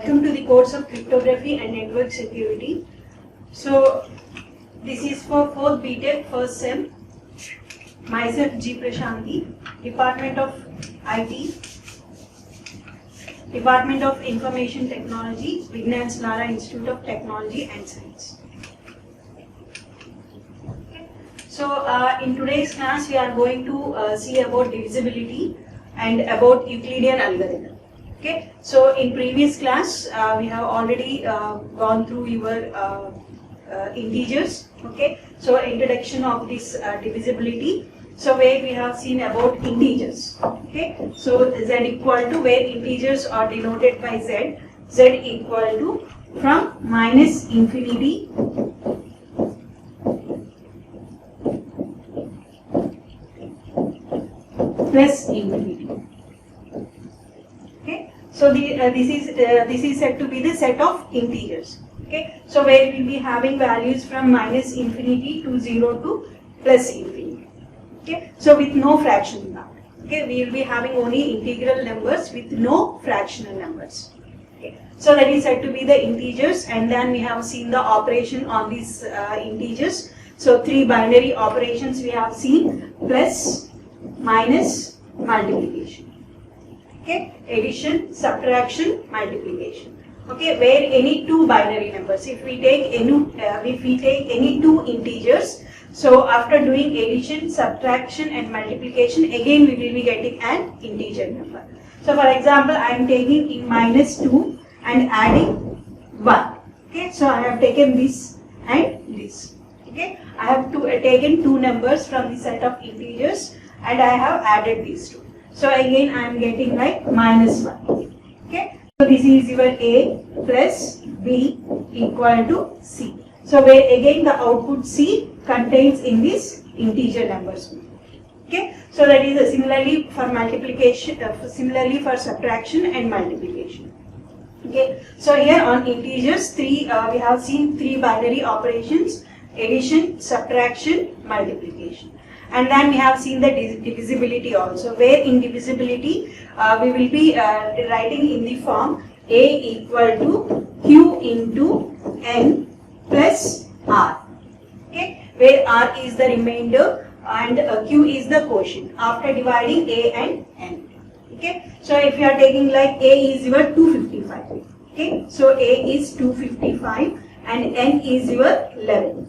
welcome to the course of Cryptography and Network Security. So, this is for 4th BTech first sem. Myself G. Prashanti, Department of IT, Department of Information Technology, Vignan Salara Institute of Technology and Science. So, in today's class, we are going to see about divisibility and about Euclidean algorithm. Okay, so in previous class we have already gone through your integers. Okay, so introduction of this divisibility. So where we have seen about integers. Okay, so z equal to where integers are denoted by z. Z equal to from minus infinity plus infinity. So this is said to be the set of integers. Okay, so where we will be having values from minus infinity to 0 to plus infinity. Okay, so with no fraction part. Okay, we will be having only integral numbers with no fractional numbers. Okay, so that is said to be the integers, and then we have seen the operation on these integers. So 3 binary operations we have seen: plus, minus, multiplication. Okay, addition, subtraction, multiplication. Okay, where any 2 binary numbers, if we take any 2 integers, so after doing addition, subtraction and multiplication, again we will be getting an integer number. So for example, I am taking in minus 2 and adding 1. Okay, so I have taken this and this. Okay, I have taken 2 numbers from the set of integers and I have added these 2. So again I am getting like minus 1. Okay, so this is your A plus B equal to C. So where again the output C contains in this integer numbers. Okay, so that is similarly for multiplication, similarly for subtraction and multiplication. Okay, so here on integers we have seen 3 binary operations: addition, subtraction, multiplication. And then we have seen the divisibility also, where in divisibility we will be writing in the form A equal to Q into N plus R. Okay, where R is the remainder and Q is the quotient after dividing A and N. Okay, so if you are taking like A is your 255. Okay, so A is 255 and N is your 11.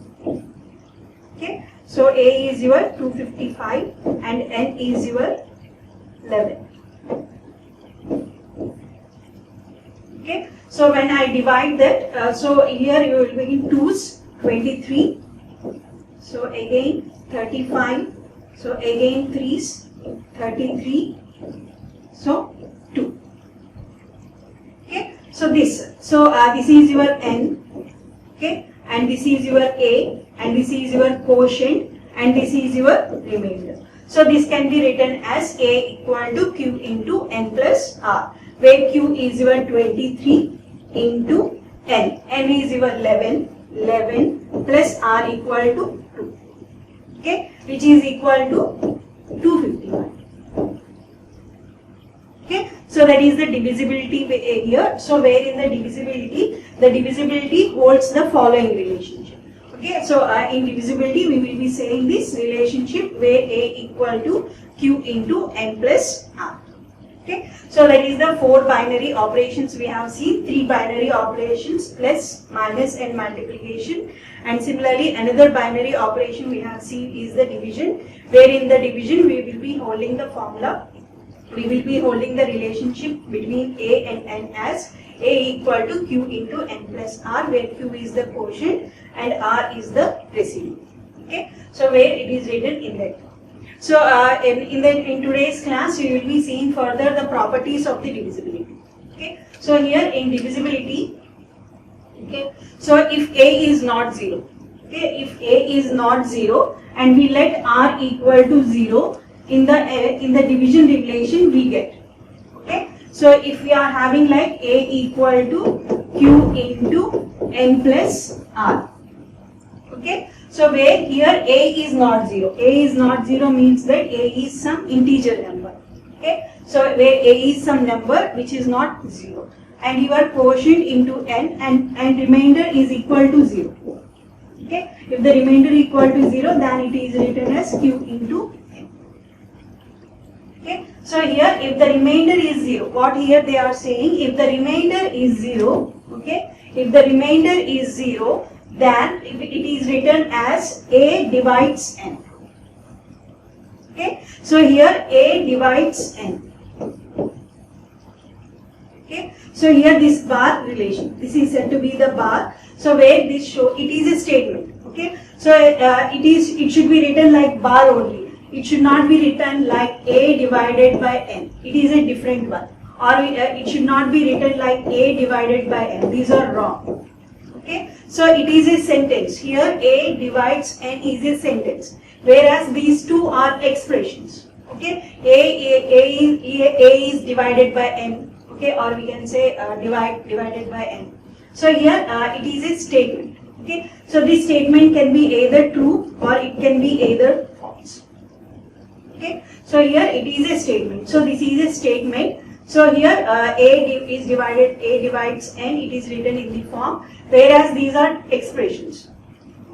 Okay, so A is your 255 and N is your 11. Okay, so when I divide that, so here you will be in 2's 23. So again 35. So again 3's 33. So 2. Okay, so this is your N. Okay, and this is your A, and this is your quotient, and this is your remainder. So this can be written as A equal to Q into N plus R, where Q is your 23 into N. N is your 11 plus R equal to 2. Okay, which is equal to 255. Okay, so that is the divisibility here. So where in the divisibility holds the following relationship. Okay, so in divisibility we will be saying this relationship where A equal to Q into N plus R. Okay, so that is the 4 binary operations we have seen: 3 binary operations, plus, minus and multiplication. And similarly another binary operation we have seen is the division, where in the division we will be holding the formula. We will be holding the relationship between A and N as A equal to Q into N plus R, where Q is the quotient and R is the residue. Okay, so where it is written in that. So in today's class we will be seeing further the properties of the divisibility. Okay, so here in divisibility, okay, so if A is not 0, okay, if A is not 0 and we let R equal to 0, in the division relation we get. Okay, so if we are having like A equal to Q into N plus R. Okay, so where here A is not 0. A is not 0 means that A is some integer number. Okay, so where A is some number which is not 0. and your quotient into n, and remainder is equal to 0. Okay, if the remainder equal to 0, then it is written as q into n. Okay, so here if the remainder is 0, what here they are saying, if the remainder is 0, okay, if the remainder is 0, then it is written as a divides n. Okay, so here a divides n. Okay, so here this bar relation, this is said to be the bar. So where this show, it is a statement. Okay, so it should be written like bar only. It should not be written like a divided by n. It is a different one. Or it should not be written like a divided by n. These are wrong. Okay, so it is a sentence. Here a divides n is a sentence, whereas these two are expressions. Okay, a is divided by n. Okay, or we can say divided by n. So here it is a statement. Okay, so this statement can be either true or it can be either false. Okay, so here it is a statement. So this is a statement. So here a divides n. It is written in the form, whereas these are expressions.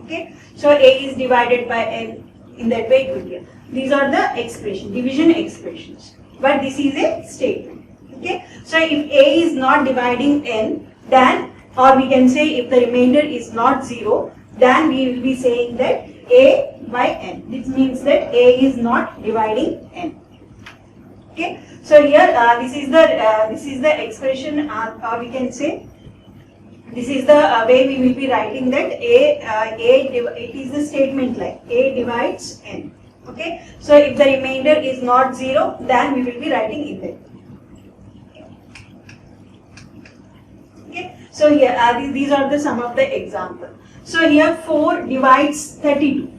Okay, so a is divided by n. In that way it will be. These are the expression, division expressions. But this is a statement. Okay, so if a is not dividing n, then, or we can say if the remainder is not 0, then we will be saying that a by n. This means that a is not dividing n. Okay, so here this is the expression, or we can say this is the way we will be writing that it is the statement like a divides n. Okay, so if the remainder is not 0, then we will be writing in that. Okay, so here these are the some of the example. So here 4 divides 32.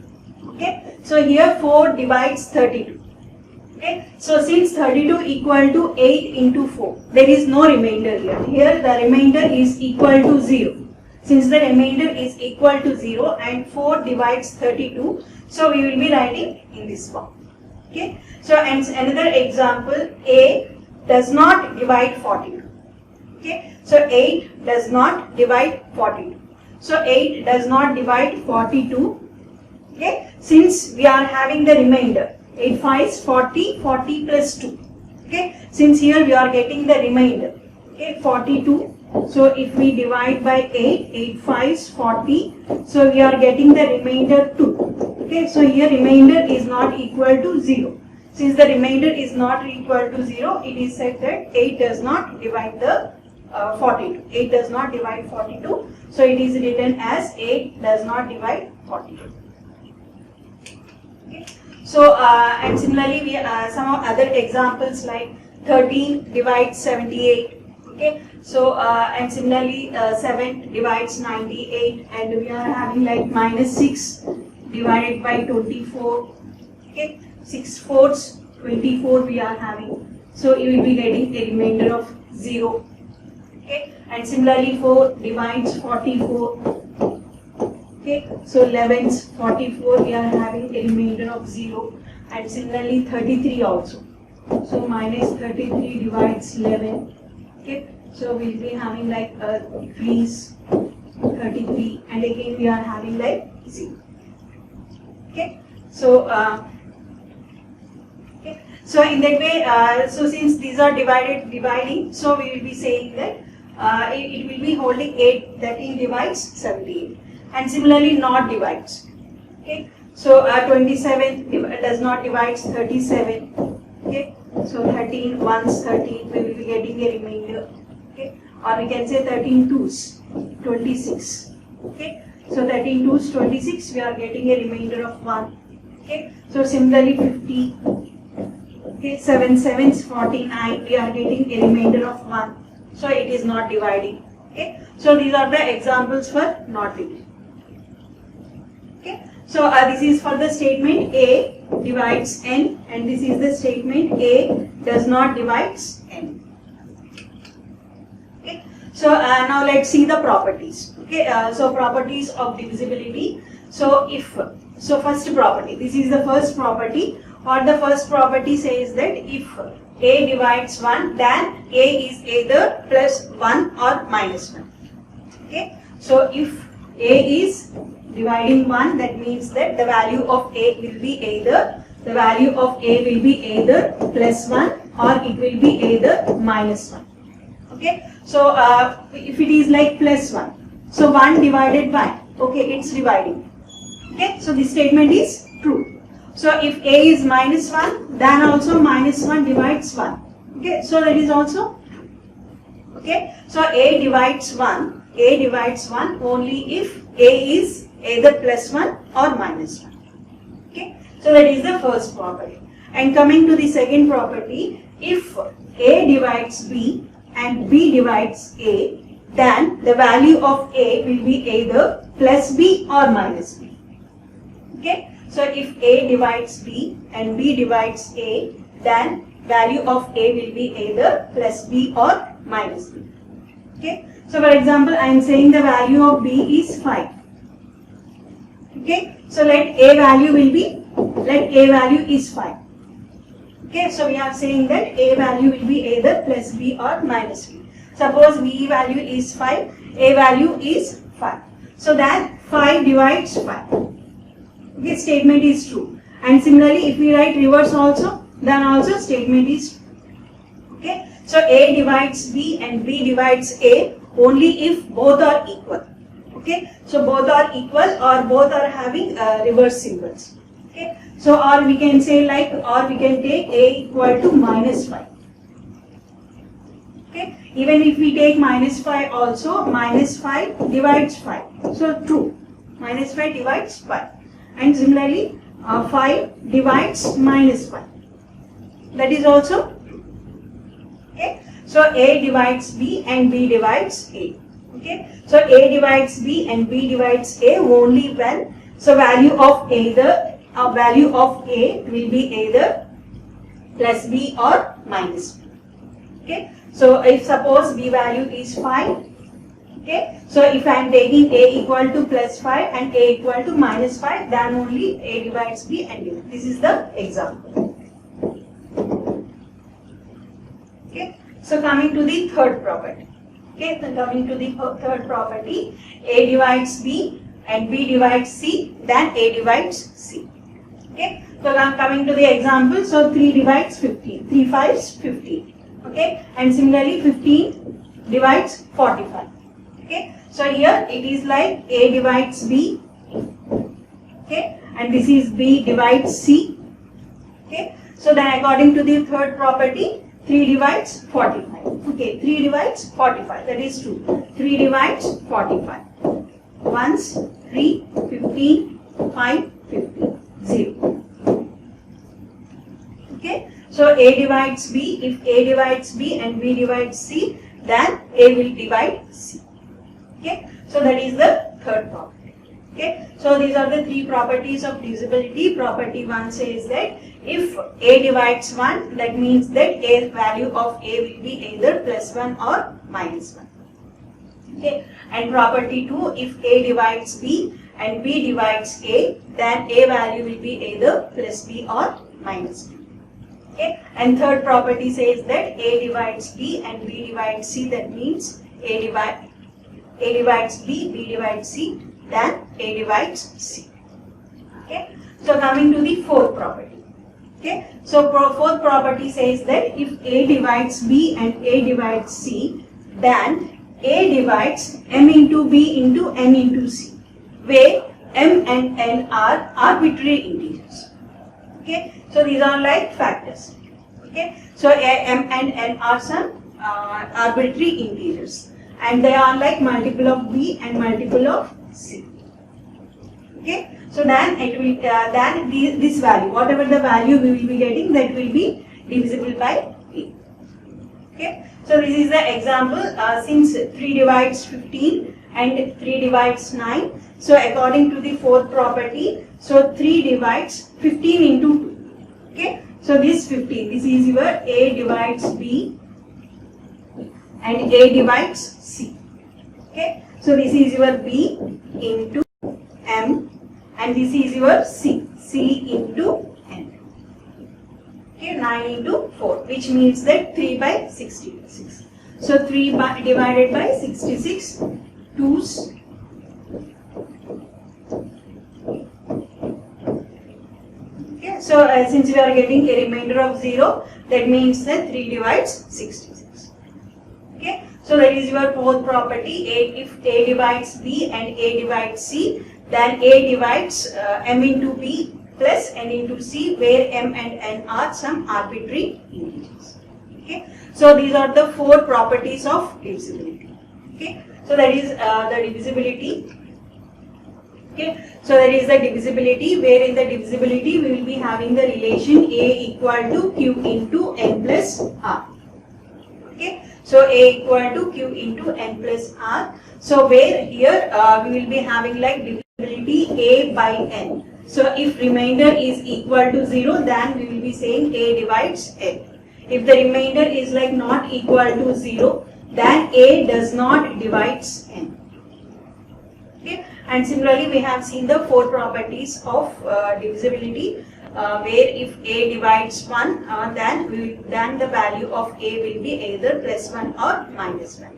Okay, so here 4 divides 32. Okay, so since 32 equal to 8 into 4, there is no remainder here. Here the remainder is equal to 0. Since the remainder is equal to 0 and 4 divides 32, so we will be writing in this form. Okay, so and another example, a does not divide 42. Okay, so 8 does not divide 42. So 8 does not divide 42. Okay, since we are having the remainder, 8 5s 40, 40 plus 2. Okay, since here we are getting the remainder, okay, 42. So if we divide by 8, 8 5s 40. So we are getting the remainder 2. Okay, so here remainder is not equal to 0. Since the remainder is not equal to 0, it is said that 8 does not divide the 42. 8 does not divide 42. So it is written as 8 does not divide 42. Okay. So and similarly we some of other examples like 13 divides 78. Okay. So and similarly 7 divides 98, and we are having like minus 6 divided by 24. Okay. 6 fourths 24 we are having. So you will be getting a remainder of 0. Okay, and similarly 4 divides 44. Okay, so 11's 44 we are having a remainder of 0, and similarly 33 also. So minus 33 divides 11. Okay, so we will be having like a decrease 33, and again we are having like 0. Okay, so so in that way, so since these are dividing, so we will be saying that it will be holding 8, 13 divides 78, and similarly not divides. Okay, so 27 does not divides 37. Okay, so 13 ones 13, we will be getting a remainder. Okay, or we can say 13 twos 26. Okay, so 13 twos 26, we are getting a remainder of 1. Okay, so similarly 50. Okay, 7 sevens 49, we are getting a remainder of 1. So it is not dividing. Okay, so these are the examples for not dividing. Okay, so this is for the statement a divides n, and this is the statement a does not divides n. Okay, so now let's see the properties. Okay, so properties of divisibility. So first property, this is the first property, or the first property says that if A divides 1, then A is either plus 1 or minus 1. Okay, so if A is dividing 1, that means that the value of A will be either plus 1 or it will be either minus 1. Okay, so if it is like plus 1, so 1 divided by, okay, it's dividing. Okay, so this statement is true. So if A is minus 1, then also minus 1 divides 1. Okay, so that is also true. Okay, so A divides 1 only if A is either plus 1 or minus 1. Okay, so that is the first property. And coming to the second property, if A divides B and B divides A, then the value of A will be either plus B or minus B. Okay, so if A divides B and B divides A, then value of A will be either plus B or minus B. Okay, so for example, I am saying the value of B is 5. Okay, so let A value is 5. Okay, so we are saying that A value will be either plus B or minus B. Suppose B value is 5, A value is 5. So that 5 divides 5. This statement is true. And similarly, if we write reverse also, then also statement is true. Okay, so A divides B and B divides A only if both are equal. Okay, so both are equal or both are having reverse symbols. Okay, so or we can say like, or we can take A equal to minus 5. Okay, even if we take minus 5 also, minus 5 divides 5. So true, minus 5 divides 5. And similarly, 5 divides minus 5. That is also true. Okay, so A divides B and B divides A. Okay, so A divides B and B divides A only when, so value of A will be either plus B or minus B. Okay, so if suppose B value is 5, okay, so if I am taking A equal to plus 5 and A equal to minus 5, then only A divides B and B. This is the example. Okay, so coming to the third property. Okay, so coming to the third property, A divides B and B divides C, then A divides C. Okay, so now coming to the example, so 3 divides 15, 3 5s 15. Okay, and similarly 15 divides 45. Okay, so here it is like A divides B, okay, and this is B divides C. Okay, so then according to the third property, 3 divides 45. Okay, 3 divides 45, that is true. 3 divides 45. Once, 3, 15, 5, 15, 0. Okay, so A divides B. If A divides B and B divides C, then A will divide C. Okay, so that is the third property. Okay, so these are the three properties of divisibility. Property 1 says that if A divides 1, that means that A value of A will be either plus 1 or minus 1. Okay, and property 2, if A divides B and B divides A, then A value will be either plus B or minus B. Okay, and third property says that A divides B and B divides C, that means A divides B, B divides C, then A divides C. Okay, so coming to the fourth property. Okay, so fourth property says that if A divides B and A divides C, then A divides M into B into N into C, where M and N are arbitrary integers. Okay, so these are like factors. Okay, so M and N are some arbitrary integers, and they are like multiple of B and multiple of C. Okay, so then it will this value, whatever the value we will be getting, that will be divisible by A. Okay, so this is the example. Since 3 divides 15 and 3 divides 9, so according to the fourth property, so 3 divides 15 into 2. Okay, so this 15, this is your A divides B and A divides C. Okay, so this is your B into M and this is your C, C into N. Okay. Okay, 9 into 4, which means that 3 by 66. So 3 divided by 66, 2's. Okay, so since we are getting a remainder of 0, that means that 3 divides 66. Okay, so that is your fourth property. If A divides B and A divides C, then A divides M into B plus N into C, where M and N are some arbitrary integers. Okay, so these are the four properties of divisibility. Okay, so that is the divisibility. Okay, so that is the divisibility, where in the divisibility we will be having the relation A equal to Q into N plus R. Okay, so A equal to Q into N plus R. So where here we will be having like divisibility A by N. So if remainder is equal to 0, then we will be saying A divides N. If the remainder is like not equal to 0, then A does not divides N. Okay, and similarly we have seen the four properties of divisibility, where if A divides 1, then the value of A will be either plus 1 or minus 1.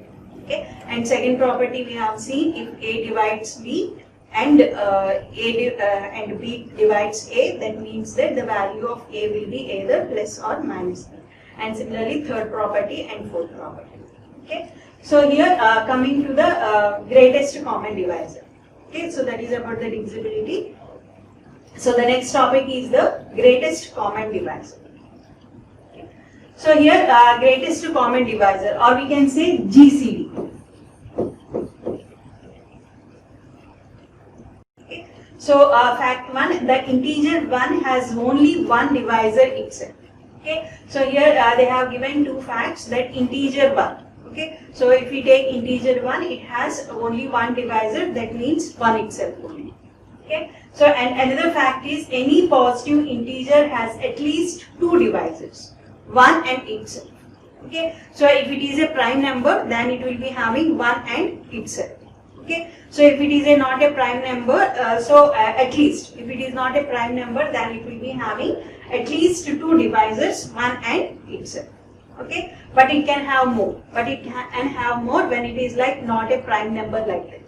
Okay, and second property we have seen, if A divides B and and B divides A, that means that the value of A will be either plus or minus 1. And similarly third property and fourth property. Okay, so here coming to the greatest common divisor. Okay, so that is about the divisibility. So the next topic is the greatest common divisor. Okay. So here greatest common divisor, or we can say GCD. Okay. So fact 1, the integer 1 has only one divisor itself. Okay, so here they have given two facts, that integer 1. Okay, so if we take integer 1, it has only one divisor, that means 1 itself only. Okay, so and another fact is, any positive integer has at least two divisors, 1 and itself. Okay, so if it is a prime number, then it will be having 1 and itself. Okay, so if it is not a prime number, at least if it is not a prime number, then it will be having at least two divisors, 1 and itself. Okay, but it can have more, when it is like not a prime number like that.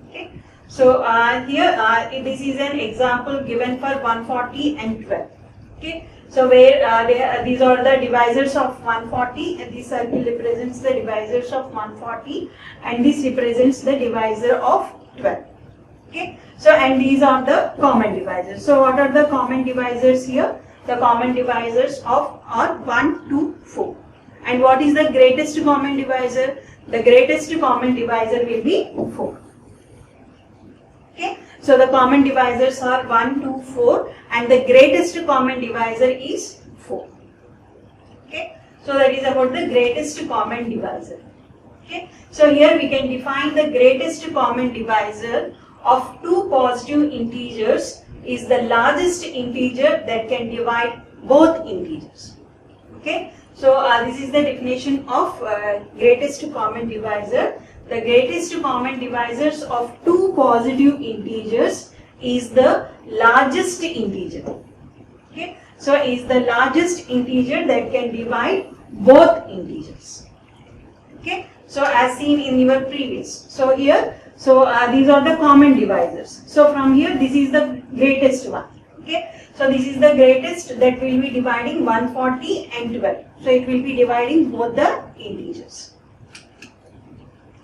Okay, so here this is an example given for 140 and 12. Okay, so where these are the divisors of 140, and this circle represents the divisors of 140, and this represents the divisor of 12. Okay, so and these are the common divisors. So what are the common divisors here? The common divisors are 1, 2, 4. And what is the greatest common divisor? The greatest common divisor will be 4. Okay, so the common divisors are 1, 2, 4, and the greatest common divisor is 4. Okay, so that is about the greatest common divisor. Okay, so here we can define the greatest common divisor of two positive integers is the largest integer that can divide both integers. Okay, so this is the definition of greatest common divisor. The greatest common divisors of two positive integers is the largest integer. Okay, so is the largest integer that can divide both integers. Okay, so as seen in your previous. So here, these are the common divisors. So from here, this is the greatest one. Okay, so this is the greatest that will be dividing 140 and 12. So it will be dividing both the integers.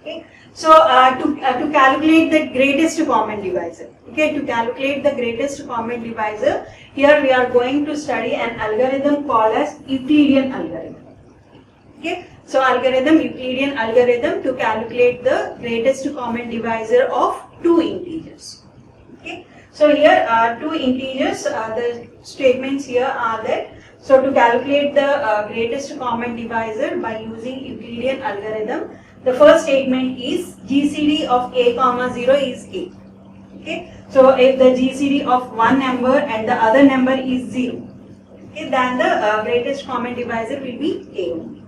Okay, so to calculate the greatest common divisor. Okay, to calculate the greatest common divisor, here we are going to study an algorithm called as Euclidean algorithm. Okay, so Euclidean algorithm to calculate the greatest common divisor of two integers. Okay, so here two integers, the statements here are that, so to calculate the greatest common divisor by using Euclidean algorithm, the first statement is GCD of A comma 0 is A. Okay, so if the GCD of one number and the other number is 0, okay, then the greatest common divisor will be A only.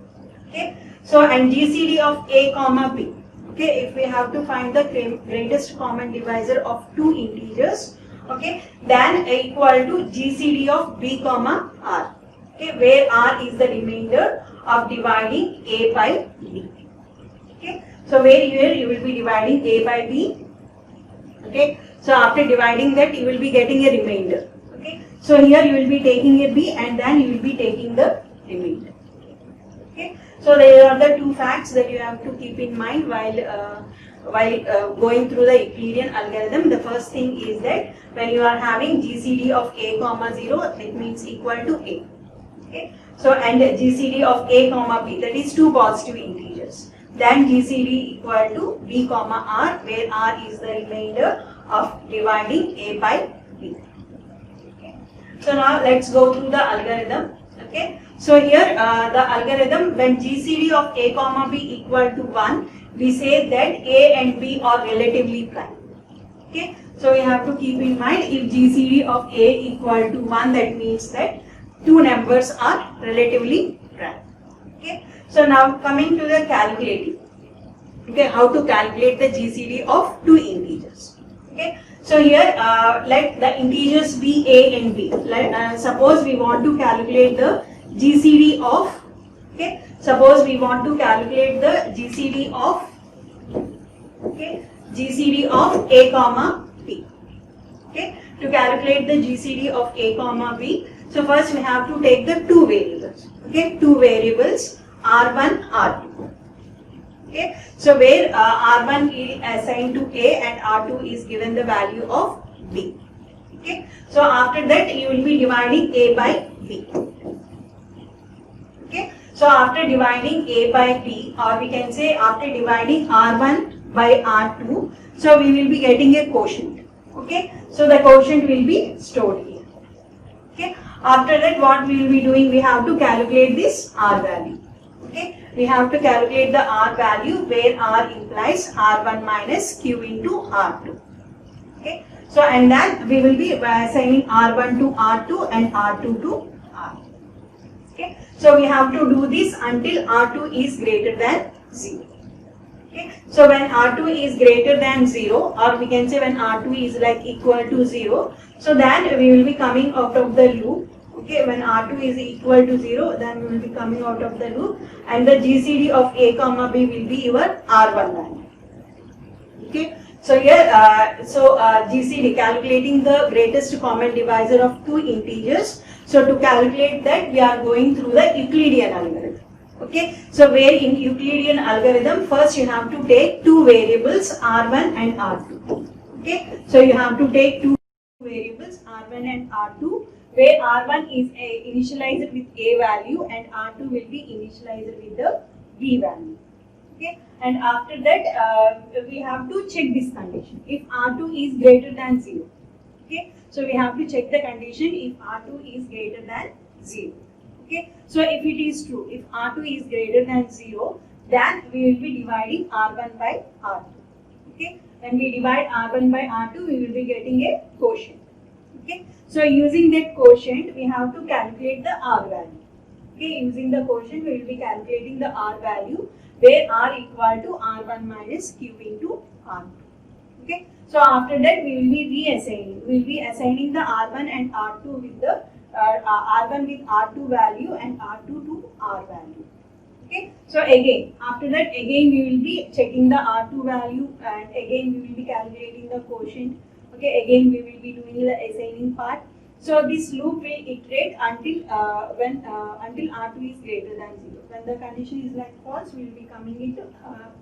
Okay, so and GCD of A comma B. Okay, if we have to find the greatest common divisor of two integers, okay, then equal to GCD of B comma R. Okay, where R is the remainder of dividing A by B. Okay, so where here you will be dividing A by B. Okay, so after dividing that you will be getting a remainder. Okay, so here you will be taking a B and then you will be taking the remainder. Okay, so there are the two facts that you have to keep in mind while going through the Euclidean algorithm. The first thing is that when you are having GCD of A comma 0, it means equal to A. Okay, so and GCD of A comma B, that is two positive integers. Then GCD equal to B comma R, where R is the remainder of dividing A by B. Okay. So now let's go through the algorithm. Okay. So here the algorithm, when GCD of A comma B equal to 1, we say that A and B are relatively prime. Okay. So we have to keep in mind, if GCD of A equal to 1, that means that two numbers are relatively prime. Okay. So now coming to the calculating. Okay, how to calculate the GCD of two integers. Okay. So here let the integers be A and B. Suppose we want to calculate the GCD of, okay, suppose we want to calculate the GCD of, okay, GCD of A comma B. Okay, to calculate the GCD of A comma B, so first we have to take the two variables. Okay, two variables R1, R2. Okay, so where R1 is assigned to A and R2 is given the value of B. Okay, so after that you will be dividing A by B. Okay, so after dividing A by B, or we can say after dividing R1 by R2, so we will be getting a quotient. Okay, so the quotient will be stored here. Okay, after that what we will be doing, we have to calculate this R value. Okay, we have to calculate the R value, where R implies R1 minus Q into R2. Okay, so and then we will be assigning R1 to R2 and R2 to R. Okay, so we have to do this until R2 is greater than 0. Okay, so when R2 is greater than 0, or we can say when R2 is like equal to 0, so then we will be coming out of the loop. Okay, when R2 is equal to 0, then we will be coming out of the loop, and the GCD of A comma B will be your R1 value. Okay, so here, GCD, calculating the greatest common divisor of two integers. So to calculate that, we are going through the Euclidean algorithm. Okay, so where in Euclidean algorithm, first you have to take two variables R1 and R2. Okay, so you have to take two variables R1 and R2, where R1 is initialized with A value and R2 will be initialized with the B value. Okay, and after that we have to check this condition, if R2 is greater than 0. Okay, so we have to check the condition if R2 is greater than 0. Okay, so if it is true, if R2 is greater than 0, then we will be dividing R1 by R2. Okay, when we divide R1 by R2, we will be getting a quotient. Okay, so using that quotient, we have to calculate the R value. Okay, using the quotient, we will be calculating the R value, where R equal to R1 minus Q into R2. Okay, so after that, we will be reassigning. We will be assigning the R1 and R2 with the R1 with R2 value and R2 to R value. Okay, so again, after that, again we will be checking the R2 value, and again we will be calculating the quotient. Okay, again we will be doing the assigning part. So this loop will iterate until until R2 is greater than 0. When the condition is like false, we will be coming into,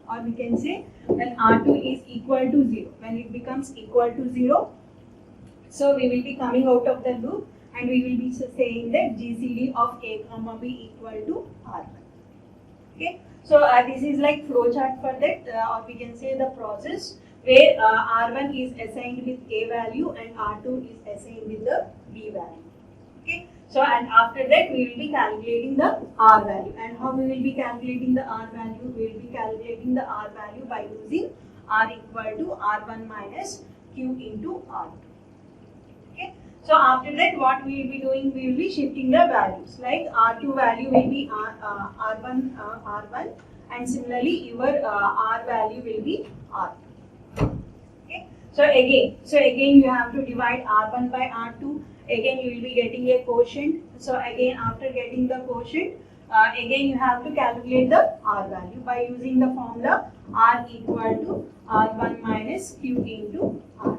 or we can say when R2 is equal to 0. When it becomes equal to 0, so we will be coming out of the loop, and we will be saying that GCD of A comma B equal to R1. Okay, so this is like flow chart for that, or we can say the process, where R1 is assigned with A value and R2 is assigned with the B value. Okay, so and after that we will be calculating the R value. And how we will be calculating the R value? We will be calculating the R value by using R equal to R1 minus Q into R2. Okay, so after that what we will be doing? We will be shifting the values, like R2 value will be R1, and similarly your R value will be R2. Okay, so again you have to divide R1 by R2. again you will be getting a quotient. So again after getting the quotient, again you have to calculate the R value by using the formula R equal to R1 minus Q into R.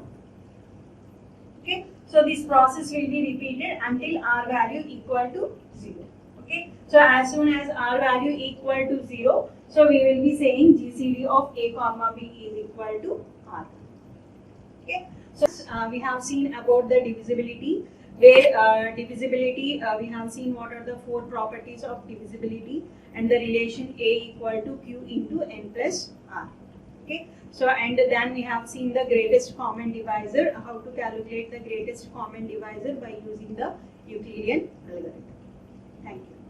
Okay, so this process will be repeated until R value equal to 0. Okay, so as soon as R value equal to 0, so we will be saying GCD of A comma B is equal to R. Okay, so we have seen about the divisibility, where divisibility, we have seen what are the 4 properties of divisibility and the relation A equal to Q into N plus R. Okay, so and then we have seen the greatest common divisor, how to calculate the greatest common divisor by using the Euclidean algorithm. Thank you.